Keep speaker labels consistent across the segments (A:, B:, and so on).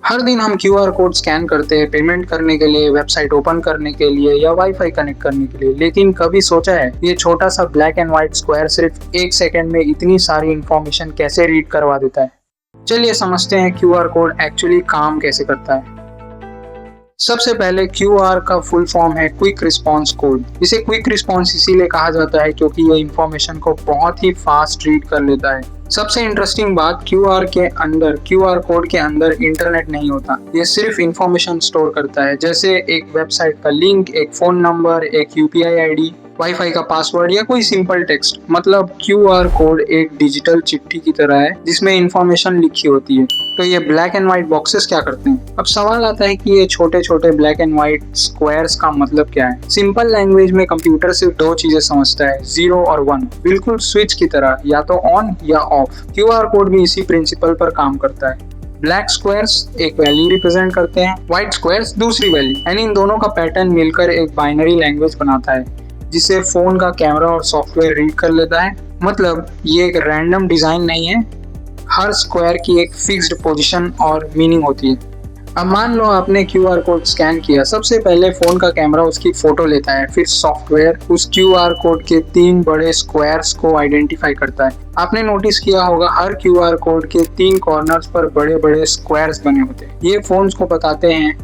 A: हर दिन हम QR code scan करते हैं पेमेंट करने के लिए, वेबसाइट ओपन करने के लिए या वाईफाई कनेक्ट करने के लिए। लेकिन कभी सोचा है ये छोटा सा ब्लैक एंड व्हाइट स्क्वायर सिर्फ 1 सेकंड में इतनी सारी इंफॉर्मेशन कैसे रीड करवा देता है? चलिए समझते हैं क्यूआर कोड एक्चुअली काम कैसे करता है। सबसे पहले क्यूआर का फुल फॉर्म है क्विक रिस्पॉन्स कोड। इसे क्विक रिस्पॉन्स इसीलिए कहा जाता है क्योंकि ये इंफॉर्मेशन को बहुत ही फास्ट रीड कर लेता है। सबसे इंटरेस्टिंग बात, क्यूआर कोड के अंदर इंटरनेट नहीं होता। ये सिर्फ इंफॉर्मेशन स्टोर करता है, जैसे एक वेबसाइट का लिंक, एक फोन नंबर, एक यूपीआई आईडी, वाईफाई का पासवर्ड या कोई सिंपल टेक्स्ट। मतलब क्यूआर कोड एक डिजिटल चिट्ठी की तरह है जिसमें इंफॉर्मेशन लिखी होती है। तो ये ब्लैक एंड व्हाइट बॉक्सेस क्या करते हैं? अब सवाल आता है कि ये छोटे छोटे ब्लैक एंड व्हाइट स्क्वायर्स का मतलब क्या है? सिंपल लैंग्वेज में कंप्यूटर सिर्फ दो चीजें समझता है, 0 और 1, बिल्कुल स्विच की तरह, या तो ऑन या ऑफ। क्यूआर कोड भी इसी प्रिंसिपल पर काम करता है। ब्लैक स्क्वायर्स एक वैल्यू रिप्रेजेंट करते हैं, व्हाइट स्क्वायर्स दूसरी वैल्यू, यानी इन दोनों का पैटर्न मिलकर एक बाइनरी लैंग्वेज बनाता है जिसे फोन का कैमरा और सॉफ्टवेयर रीड कर लेता है। मतलब ये एक रैंडम डिजाइन नहीं है, हर स्क्वायर की एक फिक्स्ड पोजीशन और मीनिंग होती है। अब मान लो आपने क्यूआर कोड स्कैन किया। सबसे पहले फोन का कैमरा उसकी फोटो लेता है, फिर सॉफ्टवेयर उस क्यूआर कोड के 3 बड़े स्क्वायर्स को आइडेंटिफाई करता है। आपने नोटिस किया होगा हर क्यूआर कोड के 3 कॉर्नर्स पर बड़े बड़े स्क्वायर्स बने होते हैं। ये फोन्स को बताते हैं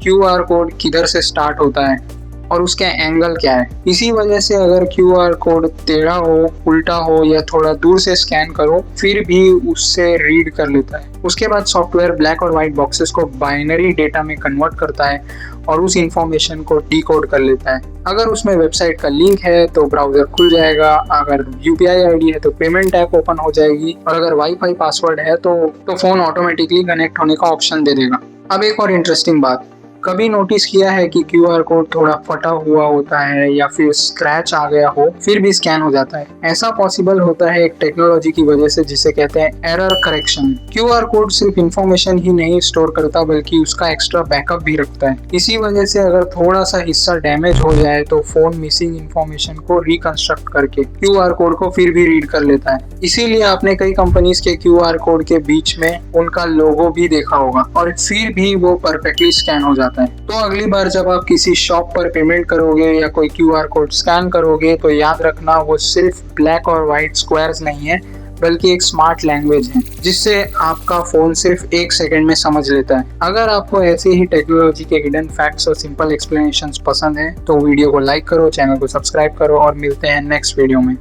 A: क्यूआर कोड किधर से स्टार्ट होता है और उसका एंगल क्या है। इसी वजह से अगर क्यूआर कोड टेढ़ा हो, उल्टा हो या थोड़ा दूर से स्कैन करो, फिर भी उससे रीड कर लेता है। उसके बाद सॉफ्टवेयर ब्लैक और व्हाइट बॉक्सेस को बाइनरी डेटा में कन्वर्ट करता है और उस इंफॉर्मेशन को डिकोड कर लेता है। अगर उसमें वेबसाइट का लिंक है तो ब्राउजर खुल जाएगा, अगर यूपीआई आईडी है तो पेमेंट ऐप ओपन हो जाएगी, और अगर वाईफाई पासवर्ड है तो फोन ऑटोमेटिकली कनेक्ट होने का ऑप्शन दे देगा। अब एक और इंटरेस्टिंग बात, कभी नोटिस किया है कि क्यूआर कोड थोड़ा फटा हुआ होता है या फिर स्क्रैच आ गया हो फिर भी स्कैन हो जाता है? ऐसा पॉसिबल होता है एक टेक्नोलॉजी की वजह से जिसे कहते हैं एरर करेक्शन। क्यूआर कोड सिर्फ इंफॉर्मेशन ही नहीं स्टोर करता बल्कि उसका एक्स्ट्रा बैकअप भी रखता है। इसी वजह से अगर थोड़ा सा हिस्सा डैमेज हो जाए तो फोन मिसिंग इंफॉर्मेशन को रिकंस्ट्रक्ट करके क्यूआर कोड को फिर भी रीड कर लेता है। इसीलिए आपने कई कंपनीज के क्यूआर कोड के बीच में उनका लोगो भी देखा होगा और फिर भी वो परफेक्टली स्कैन हो जाता है। तो अगली बार जब आप किसी शॉप पर पेमेंट करोगे या कोई क्यूआर कोड स्कैन करोगे तो याद रखना वो सिर्फ ब्लैक और व्हाइट स्क्वायर्स नहीं है बल्कि एक स्मार्ट लैंग्वेज है जिससे आपका फोन सिर्फ 1 सेकंड में समझ लेता है। अगर आपको ऐसे ही टेक्नोलॉजी के हिडन फैक्ट्स और सिंपल एक्सप्लेनेशंस पसंद है तो वीडियो को लाइक करो, चैनल को सब्सक्राइब करो और मिलते हैं नेक्स्ट वीडियो में।